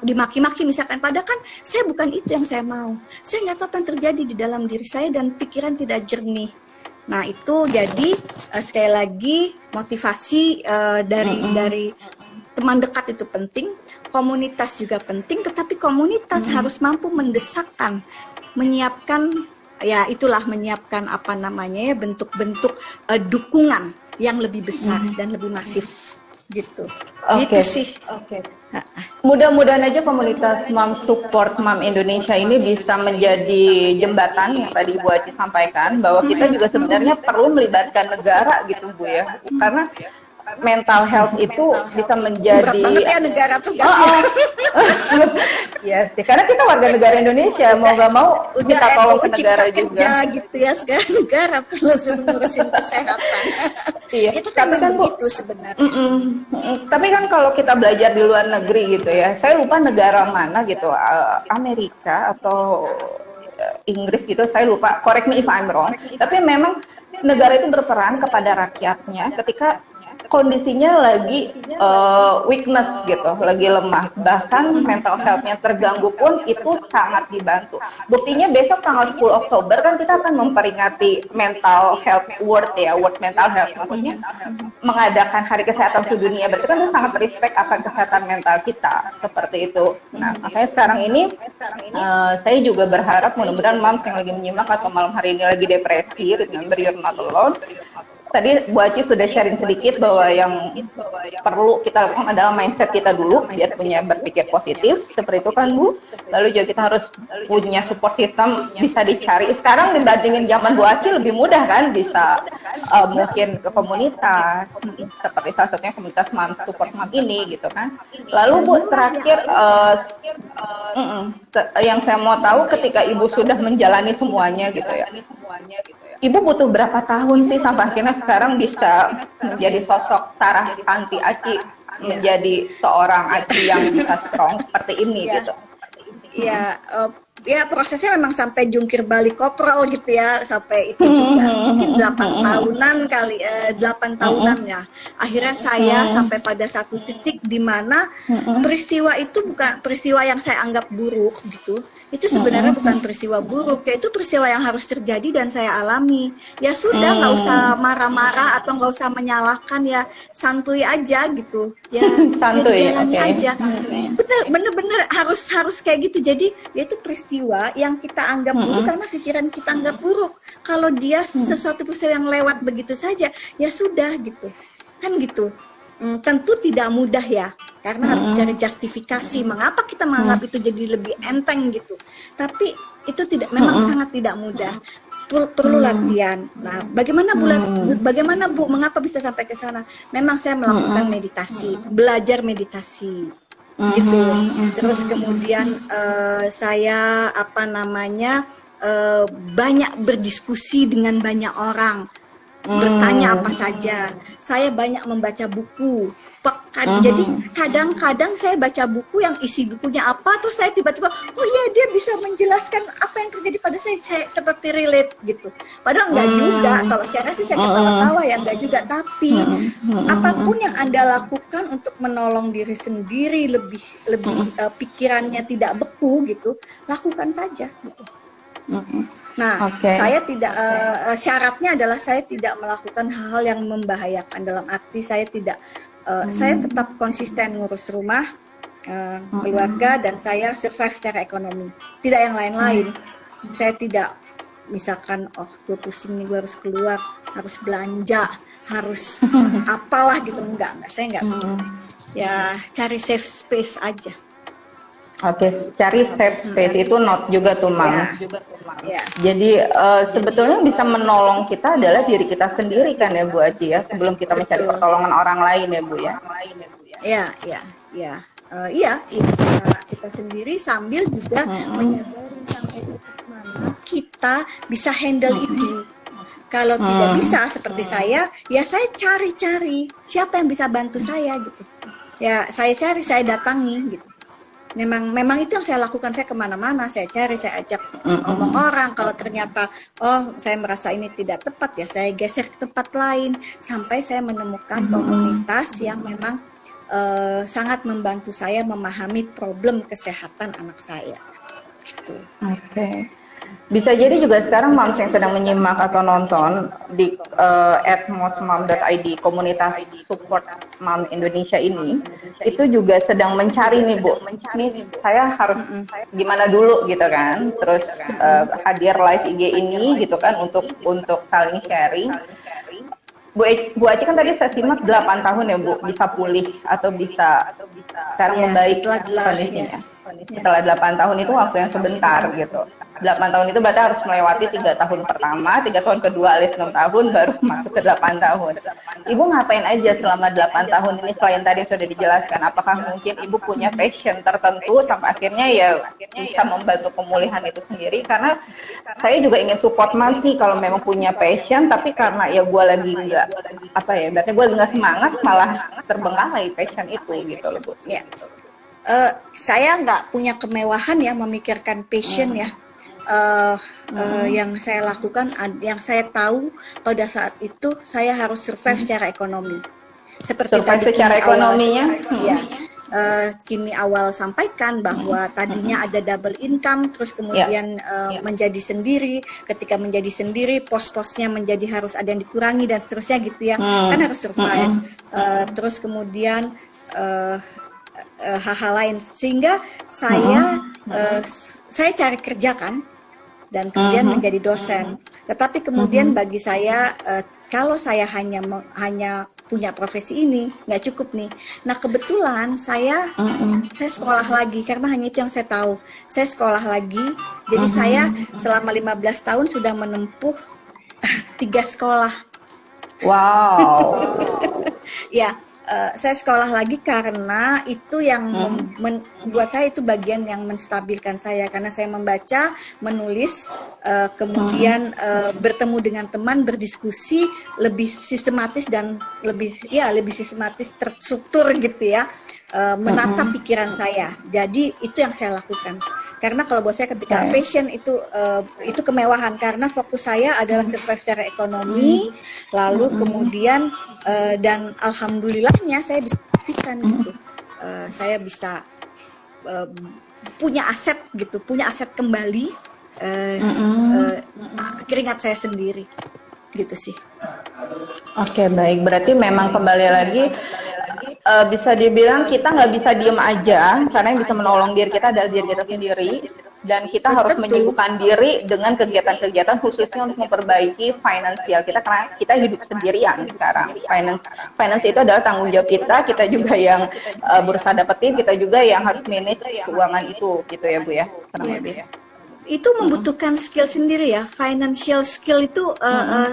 dimaki-maki misalkan, padahal kan saya bukan itu yang saya mau. Saya nggak tahu apa yang terjadi di dalam diri saya dan pikiran tidak jernih. Nah, itu jadi sekali lagi motivasi dari teman dekat itu penting, komunitas juga penting, tetapi komunitas harus mampu mendesakkan, menyiapkan bentuk-bentuk dukungan yang lebih besar dan lebih masif. gitu. Gitu Oke. sih. Mudah-mudahan aja komunitas Mom Support Mom Indonesia ini bisa menjadi jembatan yang tadi Bu Aci sampaikan, bahwa kita juga sebenarnya perlu melibatkan negara gitu Bu ya, karena mental health itu bisa Berat banget menjadi ya negara tugasnya. ya sih, karena kita warga negara Indonesia, mau nggak mau Udah minta tolong ke RUU negara Cipta juga. Kerja gitu ya, sekarang negara perlu ngurusin kesehatan. Iya, Itu tapi memang kan Bu, begitu sebenarnya. tapi kan kalau kita belajar di luar negeri gitu ya, saya lupa negara mana gitu, Amerika atau Inggris gitu, saya lupa, correct me if I'm wrong, tapi memang negara itu berperan kepada rakyatnya ketika kondisinya lagi weakness gitu, lagi lemah, bahkan mental health-nya terganggu pun itu sangat dibantu. Buktinya besok tanggal 10 Oktober kan kita akan memperingati mental health world ya, world mental health, maksudnya mengadakan hari kesehatan sedunia, berarti kan itu sangat respect akan kesehatan mental kita, seperti itu. Nah, makanya sekarang ini saya juga berharap mudah-mudahan moms yang lagi menyimak atau malam hari ini lagi depresi, remember you're not alone. Tadi Bu Aci sudah sharing sedikit bahwa yang perlu kita lakukan adalah mindset kita dulu, biar punya berpikir positif, seperti itu kan Bu. Lalu juga kita harus punya support system, bisa dicari. Sekarang dibandingin zaman Bu Aci lebih mudah kan, bisa mungkin ke komunitas, seperti salah satunya komunitas Mom Support Mom ini gitu kan. Lalu Bu, terakhir yang saya mau tahu, ketika Ibu sudah menjalani semuanya gitu ya, Ibu butuh berapa tahun sih sampai akhirnya sekarang bisa menjadi sosok Sarah Santi Aci, menjadi seorang Aci yang bisa strong seperti ini gitu? Ya prosesnya memang sampai jungkir balik koprol gitu ya, sampai itu juga mungkin 8 tahunan kali, 8 tahunan ya. Akhirnya saya sampai pada satu titik di mana peristiwa itu bukan peristiwa yang saya anggap buruk gitu. Itu sebenarnya bukan peristiwa buruk, ya itu peristiwa yang harus terjadi dan saya alami. Ya sudah, nggak usah marah-marah atau nggak usah menyalahkan, ya santuy aja gitu. Ya, santuy, ya dijalani aja. Bener-bener harus kayak gitu. Jadi ya itu peristiwa yang kita anggap buruk karena pikiran kita anggap buruk. Kalau dia sesuatu peristiwa yang lewat begitu saja, ya sudah gitu. Kan gitu. Tentu tidak mudah ya, karena harus cari justifikasi mengapa kita menganggap itu jadi lebih enteng gitu. Tapi itu memang sangat tidak mudah. Perlu latihan. Nah, bagaimana Bu, mengapa bisa sampai ke sana? Memang saya melakukan meditasi, belajar meditasi gitu. Terus kemudian saya banyak berdiskusi dengan banyak orang, bertanya apa saja. Saya banyak membaca buku. Jadi kadang-kadang saya baca buku yang isi bukunya apa, terus saya tiba-tiba, oh ya dia bisa menjelaskan apa yang terjadi pada saya seperti relate gitu. Padahal enggak juga, kalau saya sih saya ketawa-tawa ya, enggak juga. Tapi apapun yang Anda lakukan untuk menolong diri sendiri, lebih pikirannya tidak beku gitu, lakukan saja gitu. Nah, saya tidak, syaratnya adalah saya tidak melakukan hal-hal yang membahayakan, dalam arti saya tidak, saya tetap konsisten ngurus rumah, keluarga, dan saya survive secara ekonomi, tidak yang lain-lain. Saya tidak misalkan, oh gue pusing nih, gue harus keluar, harus belanja, harus apalah gitu, enggak, saya enggak begitu. Ya cari safe space aja. Cari safe space itu not juga tuh Mam. Ya. Jadi sebetulnya bisa menolong kita adalah diri kita sendiri kan ya Bu Aci ya, sebelum kita mencari pertolongan orang lain ya Bu ya. Kita sendiri sambil juga menyadari sampai titik mana kita bisa handle itu. Kalau tidak bisa seperti saya, ya saya cari-cari siapa yang bisa bantu saya gitu. Ya saya cari, saya datangi gitu. Memang itu yang saya lakukan. Saya kemana-mana, saya cari, saya ajak ngomong orang. Kalau ternyata saya merasa ini tidak tepat, ya saya geser ke tempat lain sampai saya menemukan komunitas yang memang sangat membantu saya memahami problem kesehatan anak saya gitu. Bisa jadi juga sekarang moms yang sedang menyimak atau nonton di @mosmom.id, komunitas support mom Indonesia ini, itu juga sedang mencari nih Bu, nih saya harus gimana dulu gitu kan, terus hadir live IG ini gitu kan untuk saling sharing. Bu Aci kan tadi saya simak 8 tahun ya Bu, bisa pulih atau bisa sekarang Ya, membaik setelah kondisinya. ya. Setelah 8 tahun itu waktu yang sebentar gitu. 8 tahun itu berarti harus melewati 3 tahun pertama, 3 tahun kedua alias 6 tahun, baru masuk ke 8 tahun. Ibu ngapain aja selama 8 tahun ini selain tadi sudah dijelaskan? Apakah mungkin Ibu punya passion tertentu sampai akhirnya ya bisa membantu pemulihan itu sendiri? Karena saya juga ingin support Mams nih kalau memang punya passion, tapi karena ya gue lagi nggak apa ya, berarti gue nggak semangat malah terbengkalai passion itu gitu loh Bu. Ya. Saya nggak punya kemewahan ya memikirkan passion ya. Yang saya lakukan, yang saya tahu pada saat itu saya harus survive secara ekonomi. Seperti Survive tadi secara Kimi ekonominya. ya, Kimi awal sampaikan bahwa tadinya ada double income, terus kemudian menjadi sendiri. Ketika menjadi sendiri, pos-posnya menjadi harus ada yang dikurangi dan seterusnya gitu ya. Kan harus survive. Terus kemudian hal-hal lain, sehingga saya cari kerja kan, dan kemudian menjadi dosen. Tetapi kemudian bagi saya, kalau saya hanya punya profesi ini nggak cukup nih. Nah kebetulan saya sekolah lagi, karena hanya itu yang saya tahu. Saya sekolah lagi, jadi saya selama 15 tahun sudah menempuh 3 sekolah. Wow. Ya, saya sekolah lagi karena itu yang buat saya itu bagian yang menstabilkan saya, karena saya membaca, menulis, kemudian bertemu dengan teman, berdiskusi lebih sistematis dan lebih sistematis, terstruktur gitu ya, menata pikiran saya. Jadi itu yang saya lakukan. Karena kalau buat saya ketika passion itu kemewahan, karena fokus saya adalah survive secara ekonomi, lalu kemudian dan alhamdulillahnya saya bisa buktikan gitu, saya bisa punya aset gitu, punya aset kembali, keringat saya sendiri gitu sih. Oke, baik. Berarti memang kembali lagi bisa dibilang kita nggak bisa diem aja, karena yang bisa menolong diri kita adalah diri kita sendiri, dan kita harus menyibukkan diri dengan kegiatan-kegiatan khususnya untuk memperbaiki finansial kita, karena kita hidup sendirian sekarang. Finance itu adalah tanggung jawab kita juga yang berusaha dapetin, kita juga yang harus manage keuangan itu gitu ya Bu ya, kurang lebih. Itu membutuhkan skill sendiri ya, financial skill itu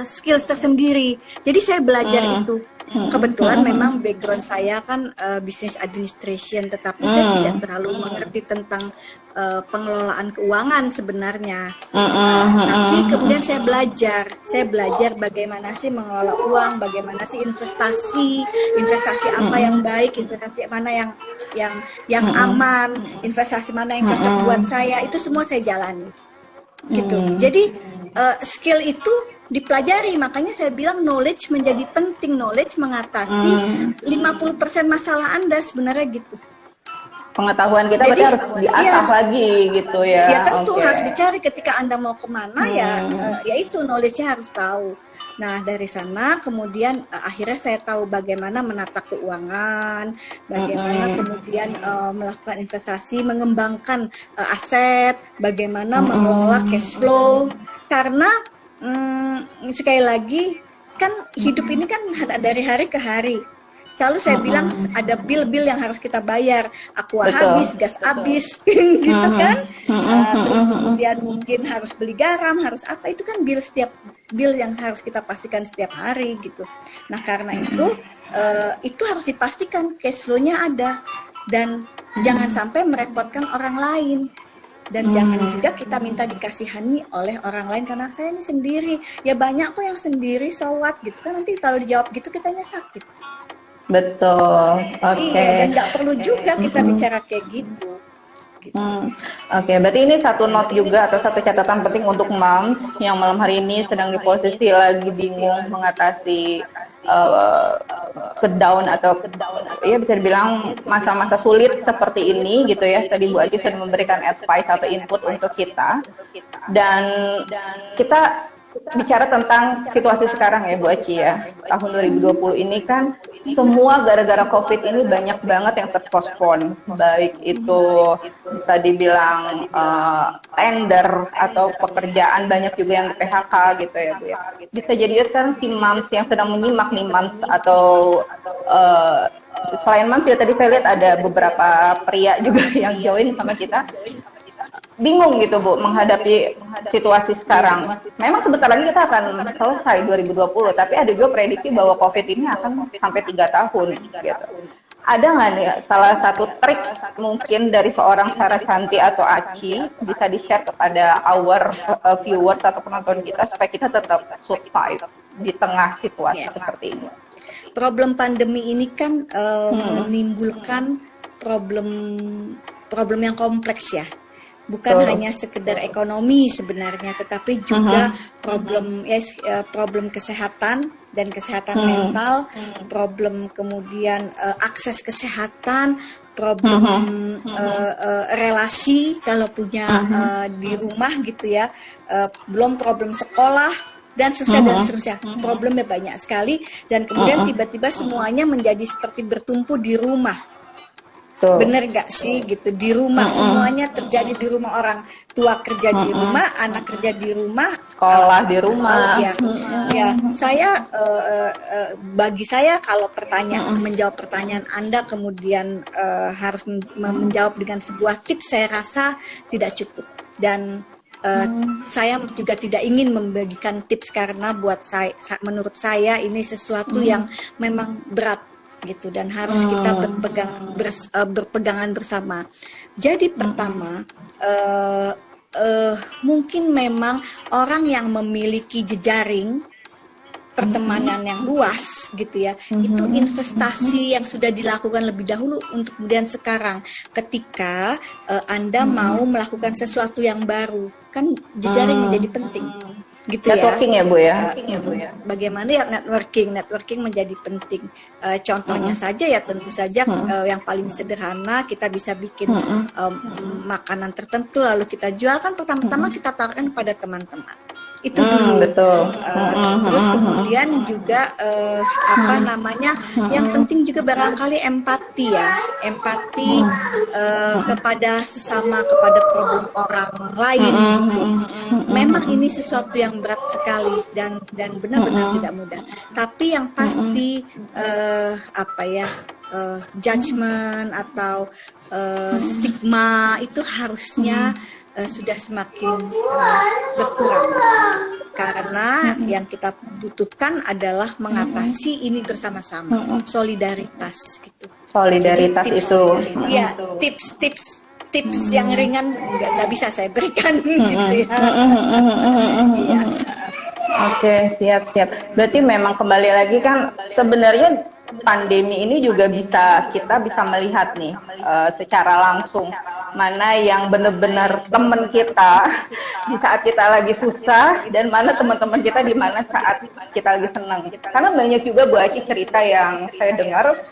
skill tersendiri. Jadi saya belajar itu. Kebetulan memang background saya kan business administration, tetapi saya tidak terlalu mengerti tentang pengelolaan keuangan sebenarnya. Tapi kemudian saya belajar bagaimana sih mengelola uang, bagaimana sih investasi apa yang baik, investasi mana yang aman, investasi mana yang cocok buat saya, itu semua saya jalani gitu. Jadi skill itu dipelajari, makanya saya bilang knowledge menjadi penting. Knowledge mengatasi 50% masalah Anda sebenarnya gitu. Pengetahuan kita berarti harus diasah lagi gitu ya. Ya tentu harus dicari ketika Anda mau kemana ya itu knowledge-nya harus tahu. Nah dari sana kemudian akhirnya saya tahu bagaimana menata keuangan, bagaimana kemudian melakukan investasi, mengembangkan aset, bagaimana mengelola cash flow, karena sekali lagi kan hidup ini kan dari hari ke hari. Selalu saya bilang ada bill-bill yang harus kita bayar, aqua habis, gas habis, gitu kan. Terus kemudian mungkin harus beli garam, harus apa, itu kan setiap bill yang harus kita pastikan setiap hari gitu. Nah karena itu harus dipastikan cash flow-nya ada, dan jangan sampai merepotkan orang lain. Dan jangan juga kita minta dikasihani oleh orang lain, karena saya ini sendiri. Ya banyak kok yang sendiri, so what gitu kan, nanti kalau dijawab gitu kitanya sakit. Betul, oke. Iya, dan nggak perlu juga kita bicara kayak gitu. Oke, berarti ini satu note juga atau satu catatan penting untuk moms yang malam hari ini sedang di posisi lagi bingung mengatasi kedown atau ya bisa dibilang masa-masa sulit seperti ini gitu ya. Tadi Bu Aci sudah memberikan advice atau input untuk kita, dan kita bicara tentang situasi sekarang ya Bu Aci ya. Tahun 2020 ini kan semua gara-gara COVID ini banyak banget yang terpospon. Baik itu bisa dibilang tender atau pekerjaan, banyak juga yang di PHK gitu ya Bu ya. Bisa jadi ya sekarang si Mams yang sedang menyimak nih Mams atau selain Mams ya, tadi saya lihat ada beberapa pria juga yang join sama kita. Bingung gitu Bu menghadapi situasi sekarang. Memang sebentar lagi kita akan selesai 2020, tapi ada juga prediksi bahwa COVID ini akan sampai 3 tahun gitu. Ada nggak nih salah satu trik mungkin dari seorang Sarah Santi atau Aci bisa di-share kepada our viewers atau penonton kita supaya kita tetap survive di tengah situasi seperti ini? Problem pandemi ini kan menimbulkan problem yang kompleks ya. Bukan hanya sekedar ekonomi sebenarnya, tetapi juga problem kesehatan dan kesehatan mental, problem kemudian akses kesehatan, problem relasi kalau punya di rumah gitu ya, belum problem sekolah dan seterusnya. Problemnya banyak sekali dan kemudian tiba-tiba semuanya menjadi seperti bertumpu di rumah. Bener gak sih gitu, di rumah semuanya terjadi di rumah, orang tua kerja di rumah, anak kerja di rumah, sekolah di rumah. Ya, saya bagi saya kalau menjawab pertanyaan Anda kemudian harus menjawab dengan sebuah tips, saya rasa tidak cukup dan saya juga tidak ingin membagikan tips karena menurut saya ini sesuatu yang memang berat gitu dan harus kita berpegangan bersama. Jadi pertama mungkin memang orang yang memiliki jejaring pertemanan yang luas gitu ya, itu investasi yang sudah dilakukan lebih dahulu untuk kemudian sekarang ketika Anda mau melakukan sesuatu yang baru, kan jejaring menjadi penting. Gitu networking ya Bu ya. Bagaimana ya networking menjadi penting. Contohnya saja ya tentu saja yang paling sederhana, kita bisa bikin makanan tertentu lalu kita jualkan, pertama-tama kita tawarkan kepada teman-teman. Itu dulu. Betul. Terus kemudian juga yang penting juga barangkali empati ya, kepada sesama, kepada problem orang lain gitu. Memang ini sesuatu yang berat sekali dan benar-benar tidak mudah. Tapi yang pasti judgment atau stigma itu harusnya sudah semakin berkurang karena yang kita butuhkan adalah mengatasi ini bersama-sama, solidaritas gitu. Solidaritas. Jadi, itu ya tips yang ringan nggak bisa saya berikan gitu ya. Oke, siap. Berarti memang kembali lagi kan sebenarnya pandemi ini juga kita bisa melihat nih secara langsung mana yang benar-benar teman kita di saat kita lagi susah dan mana teman-teman kita di mana saat kita lagi senang. Karena banyak juga Bu Aci cerita yang saya dengar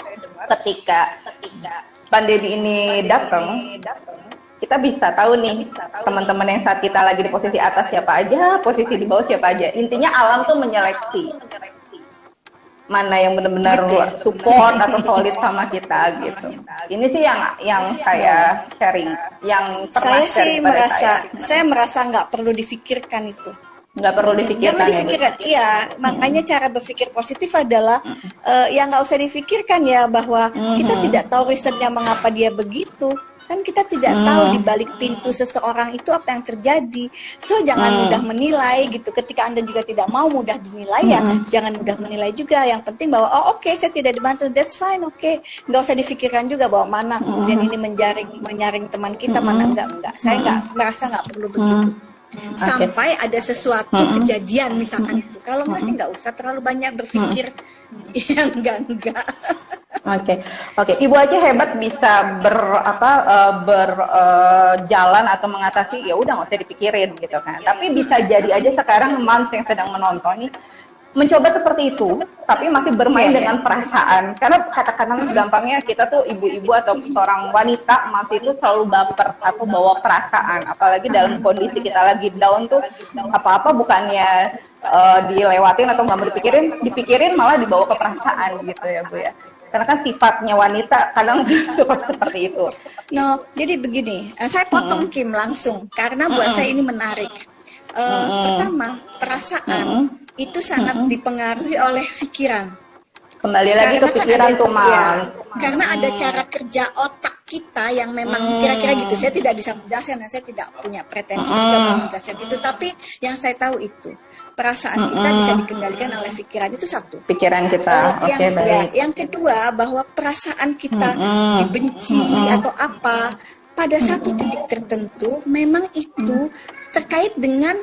ketika pandemi ini datang, kita bisa tahu nih teman-teman yang saat kita lagi di posisi atas siapa aja, posisi di bawah siapa aja. Intinya alam tuh menyeleksi mana yang benar-benar support atau solid sama kita gitu. Ini sih yang saya sharing, yang pernah saya merasa nggak perlu difikirkan itu. Nggak perlu difikirkan. Jangan difikirkan, iya. Makanya cara berpikir positif adalah yang nggak usah difikirkan ya, bahwa kita tidak tahu risetnya mengapa dia begitu. Kan kita tidak tahu di balik pintu seseorang itu apa yang terjadi. So jangan mudah menilai gitu. Ketika Anda juga tidak mau mudah dinilai ya, jangan mudah menilai juga. Yang penting bahwa oke, saya tidak dibantu, that's fine, oke. Nggak usah difikirkan juga bahwa mana kemudian ini menyaring teman kita, mana enggak. Saya merasa nggak perlu begitu. Sampai ada sesuatu kejadian misalkan itu. Kalau masih nggak usah terlalu banyak berpikir yang enggak. Oke. Ibu aja hebat bisa berjalan atau mengatasi, ya udah nggak usah dipikirin gitu kan. Tapi bisa jadi aja sekarang Mams yang sedang menonton nih mencoba seperti itu, tapi masih bermain dengan perasaan. Karena katakanlah gampangnya kita tuh ibu-ibu atau seorang wanita masih itu selalu baper atau bawa perasaan. Apalagi dalam kondisi kita lagi down tuh apa-apa bukannya dilewatin atau nggak mau dipikirin malah dibawa ke perasaan gitu ya Bu ya. Karena kan sifatnya wanita kadang suka seperti itu. No, jadi begini, saya potong Kim langsung karena buat saya ini menarik. Pertama, perasaan itu sangat dipengaruhi oleh pikiran. Kembali lagi ke pikiran tuh, Mam. Ya, karena ada cara kerja otak kita yang memang kira-kira gitu. Saya tidak bisa menjelaskan dan saya tidak punya pretensi juga menjelaskan itu. Tapi yang saya tahu itu perasaan kita bisa dikendalikan oleh pikiran, itu satu. Pikiran kita, oke, baik. Yang kedua, bahwa perasaan kita dibenci atau apa pada satu titik tertentu memang itu terkait dengan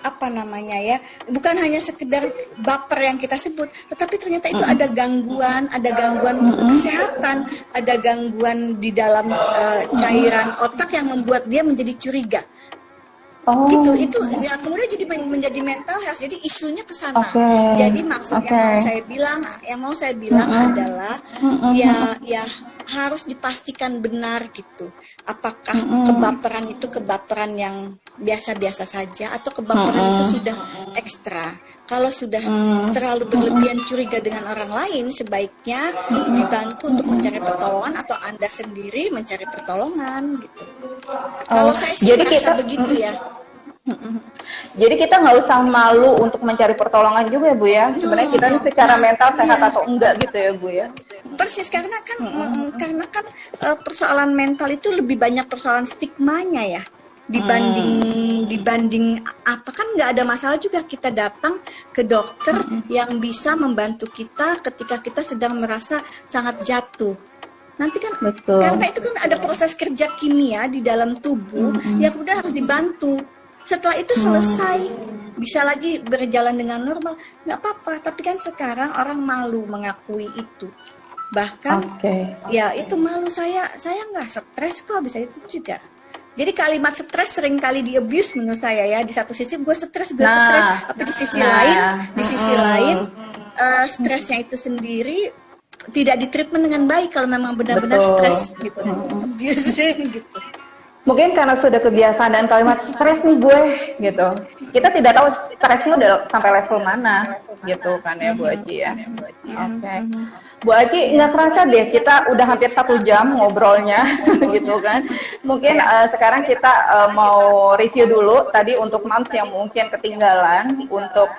apa namanya ya, bukan hanya sekedar baper yang kita sebut, tetapi ternyata itu ada gangguan kesehatan, ada gangguan di dalam cairan otak yang membuat dia menjadi curiga. Gitu, itu ya kemudian jadi menjadi mental health, jadi isunya ke sana. Jadi maksud yang mau saya bilang adalah ya harus dipastikan benar gitu. Apakah kebaperan itu kebaperan yang biasa-biasa saja atau kebaperan itu sudah ekstra. Kalau sudah terlalu berlebihan curiga dengan orang lain, sebaiknya dibantu untuk mencari pertolongan atau Anda sendiri mencari pertolongan gitu. Kalau saya sih merasa begitu ya. Jadi kita nggak usah malu untuk mencari pertolongan juga ya Bu ya. Sebenarnya kita ini secara mental sehat atau enggak gitu ya Bu ya. Persis, karena kan persoalan mental itu lebih banyak persoalan stigmanya ya. Dibanding apa, kan nggak ada masalah juga kita datang ke dokter yang bisa membantu kita ketika kita sedang merasa sangat jatuh. Nanti kan karena itu kan ada proses kerja kimia di dalam tubuh yang udah harus dibantu. Setelah itu selesai, bisa lagi berjalan dengan normal, nggak apa-apa. Tapi kan sekarang orang malu mengakui itu. Bahkan ya itu malu, saya nggak stres kok, bisa itu juga. Jadi kalimat stres sering kali di abuse menurut saya ya. Di satu sisi gue stres, tapi di sisi lain stresnya itu sendiri tidak ditreatment dengan baik kalau memang benar-benar stres gitu, abusing gitu. Mungkin karena sudah kebiasaan dan kalimat stres nih gue gitu. Kita tidak tahu stresnya udah sampai level mana gitu kan ya Bu Aji ya. Oke. Bu Aji, nggak kerasa deh kita udah hampir 1 jam ngobrolnya gitu kan. Mungkin sekarang kita mau review dulu tadi untuk moms yang mungkin ketinggalan, untuk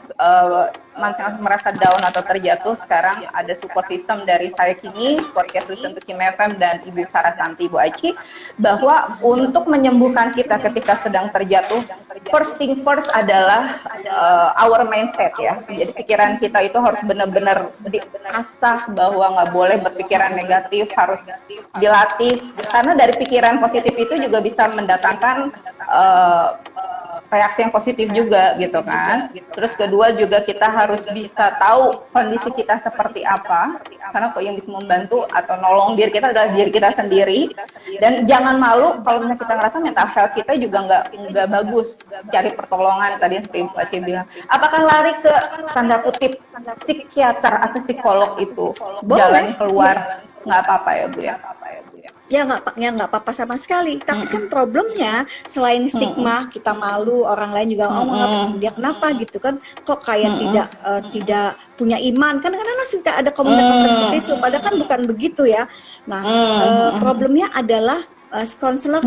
moms yang merasa down atau terjatuh. Sekarang ada support system dari saya Kimi, podcast Listen to Kim FM dan Ibu Sarah Santi, Bu Aji, bahwa untuk menyembuhkan kita ketika sedang terjatuh, first thing first adalah our mindset ya. Jadi pikiran kita itu harus benar-benar diasah bahwa nggak boleh berpikiran negatif, harus dilatih. Karena dari pikiran positif itu juga bisa mendatangkan reaksi yang positif juga gitu kan. Terus kedua juga kita harus bisa tahu kondisi kita seperti apa, karena yang bisa membantu atau nolong diri kita adalah diri kita sendiri. Dan jangan malu kalau misalnya kita ngerasa mental health kita juga nggak bagus, cari pertolongan tadi yang seperti Bu Aci bilang. Apakah lari ke tanda kutip psikiater atau psikolog itu jalan keluar? Nggak apa-apa ya Bu ya. Ya nggak apa-apa sama sekali. Tapi kan problemnya selain stigma, kita malu, orang lain juga ngomong dia kenapa gitu kan, kok kayak tidak punya iman kan, kadang-kadang suka ada komentar-komentar seperti itu. Padahal kan bukan begitu ya. Nah problemnya adalah konselor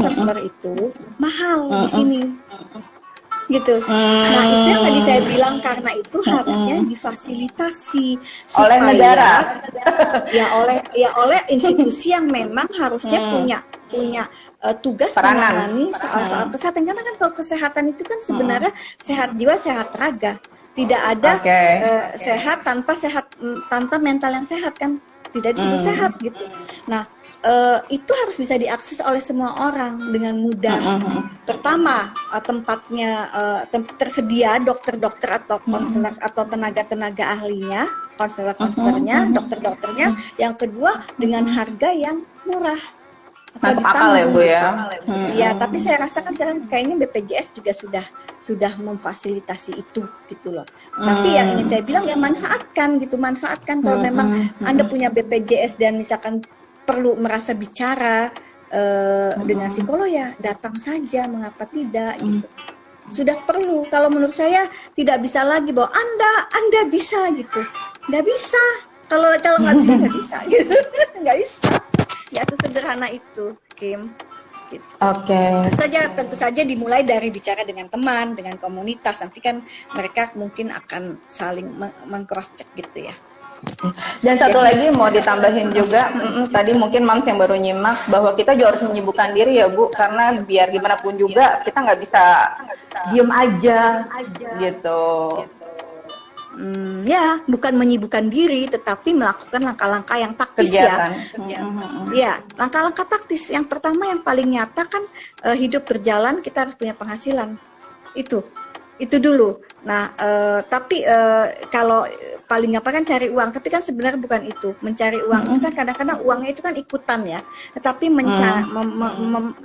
itu mahal di sini. Gitu. Nah itu yang tadi saya bilang, karena itu harusnya difasilitasi supaya, oleh negara, oleh institusi yang memang harusnya punya tugas menangani soal kesehatan. Karena kan kalau kesehatan itu kan sebenarnya sehat jiwa, sehat raga. Tidak ada sehat tanpa mental yang sehat kan, tidak disebut sehat gitu. Nah itu harus bisa diakses oleh semua orang dengan mudah. Pertama, tempatnya tersedia dokter-dokter atau konselor atau tenaga-tenaga ahlinya, konselor-konselornya, dokter-dokternya. Yang kedua, dengan harga yang murah. atau Masuk akal ya Bu ditanggung ya. gitu. Ya, tapi saya rasakan sekarang kayaknya BPJS juga sudah memfasilitasi itu gitu loh. Tapi yang ingin saya bilang ya manfaatkan gitu, manfaatkan kalau memang Anda punya BPJS dan misalkan perlu merasa bicara dengan psikolog ya datang saja, mengapa tidak gitu. Sudah perlu. Kalau menurut saya tidak bisa lagi bahwa Anda bisa gitu. Nggak bisa. Kalau nggak bisa nggak bisa gitu. Nggak bisa. Ya sesederhana itu, Kim. Gitu. Oke. Tentu saja dimulai dari bicara dengan teman, dengan komunitas. Nanti kan mereka mungkin akan saling meng-cross check gitu ya. Dan satu lagi mau ditambahin juga, tadi mungkin Mams yang baru nyimak bahwa kita juga harus menyibukkan diri ya Bu, karena biar gimana pun juga kita nggak bisa diem aja gitu. Ya, bukan menyibukkan diri, tetapi melakukan langkah-langkah yang taktis Kegiatan. Ya, langkah-langkah taktis. Yang pertama yang paling nyata kan hidup berjalan kita harus punya penghasilan. Itu dulu. Nah, tapi kalau paling gampang kan cari uang, tapi kan sebenarnya bukan itu. Mencari uang itu kan kadang-kadang uangnya itu kan ikutan ya. Tetapi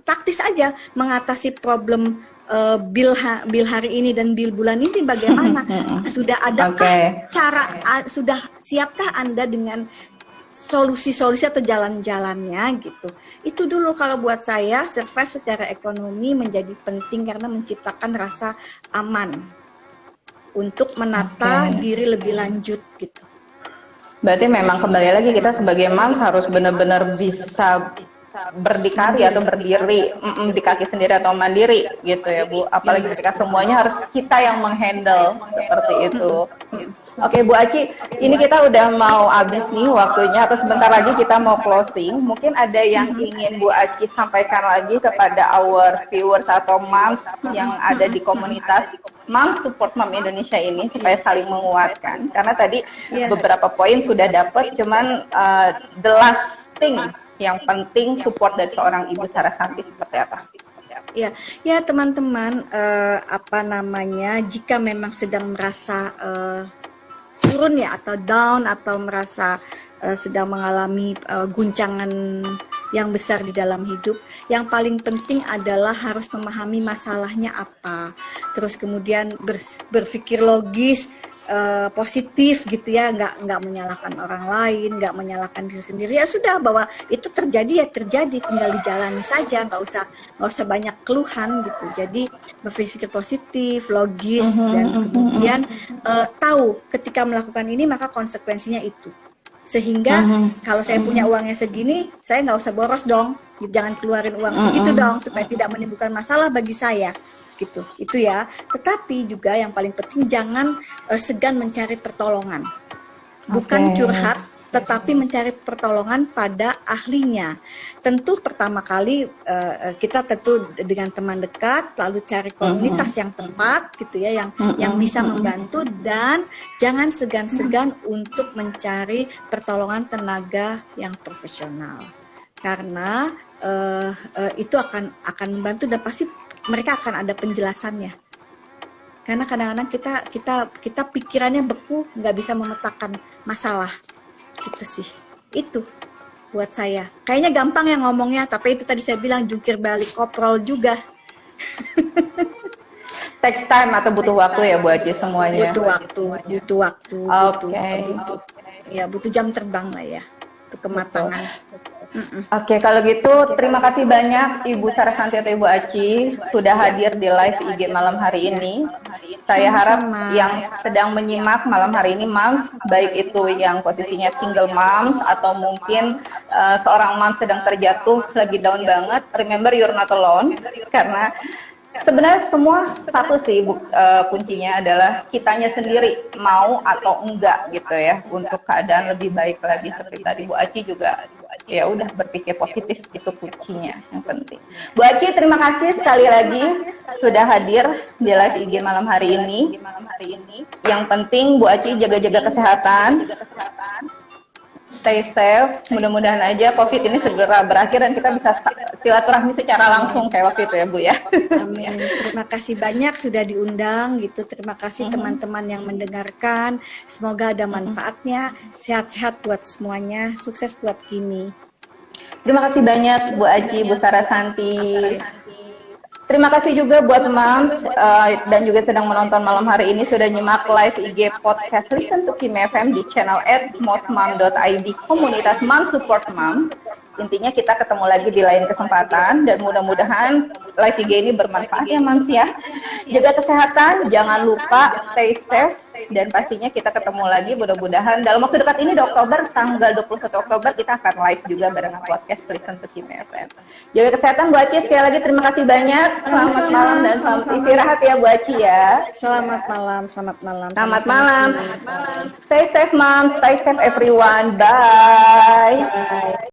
taktis aja mengatasi problem bill hari ini dan bill bulan ini bagaimana? Sudah adakah sudah siapkah Anda dengan solusi-solusi atau jalan-jalannya gitu. Itu dulu kalau buat saya survive secara ekonomi menjadi penting karena menciptakan rasa aman untuk menata diri lebih lanjut gitu. Berarti memang kembali lagi kita sebagai moms harus benar-benar bisa berdikari atau berdiri di kaki sendiri atau mandiri gitu ya Bu. Apalagi ketika semuanya harus kita yang menghandle seperti itu. Oke Bu Aci, ini kita udah mau habis nih waktunya atau sebentar lagi kita mau closing. Mungkin ada yang ingin Bu Aci sampaikan lagi kepada our viewers atau moms yang ada di komunitas Mom Support Mom Indonesia ini supaya saling menguatkan. Karena tadi beberapa poin sudah dapat, cuman the last thing yang penting support dari seorang ibu Sarah Santi seperti apa? Ya teman-teman, jika memang sedang merasa turun ya atau down atau merasa sedang mengalami guncangan yang besar di dalam hidup, yang paling penting adalah harus memahami masalahnya apa, terus kemudian berpikir logis, positif gitu ya, nggak menyalahkan orang lain, nggak menyalahkan diri sendiri. Ya sudah, bahwa itu terjadi ya terjadi, tinggal dijalani saja, nggak usah banyak keluhan gitu. Jadi berpikir positif, logis, dan kemudian tahu ketika melakukan ini maka konsekuensinya itu. Sehingga kalau saya punya uangnya segini, saya nggak usah boros dong, jangan keluarin uang segitu dong supaya tidak menimbulkan masalah bagi saya. Gitu, itu ya. Tetapi juga yang paling penting jangan segan mencari pertolongan. Bukan curhat, tetapi mencari pertolongan pada ahlinya. Tentu pertama kali kita tentu dengan teman dekat, lalu cari komunitas yang tepat gitu ya, yang bisa membantu, dan jangan segan-segan untuk mencari pertolongan tenaga yang profesional. Karena itu akan membantu dan pasti mereka akan ada penjelasannya. Karena kadang-kadang kita pikirannya beku, nggak bisa memetakan masalah. Gitu sih. Itu buat saya. Kayaknya gampang ya ngomongnya, tapi itu tadi saya bilang jungkir balik koprol juga. Takes time atau butuh waktu ya Bu Aci semuanya. Butuh waktu. Butuh jam terbang lah ya. Itu kematangan. Oke, kalau gitu terima kasih banyak Ibu Sarah Santi atau Ibu Aci sudah hadir di live IG malam hari ini. Saya harap yang sedang menyimak malam hari ini moms, baik itu yang posisinya single moms atau mungkin seorang moms sedang terjatuh lagi down banget, remember you're not alone, karena sebenarnya semua satu sih kuncinya adalah kitanya sendiri mau atau enggak gitu ya untuk keadaan lebih baik lagi. Seperti tadi Bu Aci juga ya udah berpikir positif, itu kuncinya yang penting. Bu Aci terima kasih sekali lagi sudah hadir di live IG malam hari ini. Yang penting Bu Aci jaga-jaga kesehatan. Stay safe, mudah-mudahan aja COVID ini segera berakhir dan kita bisa silaturahmi secara langsung kayak waktu itu ya Bu ya. Amin. Terima kasih banyak sudah diundang gitu. Terima kasih teman-teman yang mendengarkan. Semoga ada manfaatnya. Sehat-sehat buat semuanya. Sukses buat Kimi. Terima kasih banyak Bu Aci, Bu Sarasanti. Terima kasih juga buat Mams dan juga sedang menonton malam hari ini sudah nyimak live IG podcast Listen to Kim FM di channel @mosmam.id komunitas Mom Support Mom. Intinya kita ketemu lagi di lain kesempatan dan mudah-mudahan live IG ini bermanfaat ya Mams ya. Jaga kesehatan, jangan lupa stay safe dan pastinya kita ketemu lagi mudah-mudahan dalam waktu dekat ini di Oktober, tanggal 21 Oktober kita akan live juga barengan podcast Listen to Kim FM. Jaga kesehatan Bu Aci, sekali lagi terima kasih banyak. Selamat malam dan selamat istirahat ya Bu Aci ya. Selamat malam, selamat malam. Selamat malam. Stay safe Mom, stay safe everyone. Bye. Bye.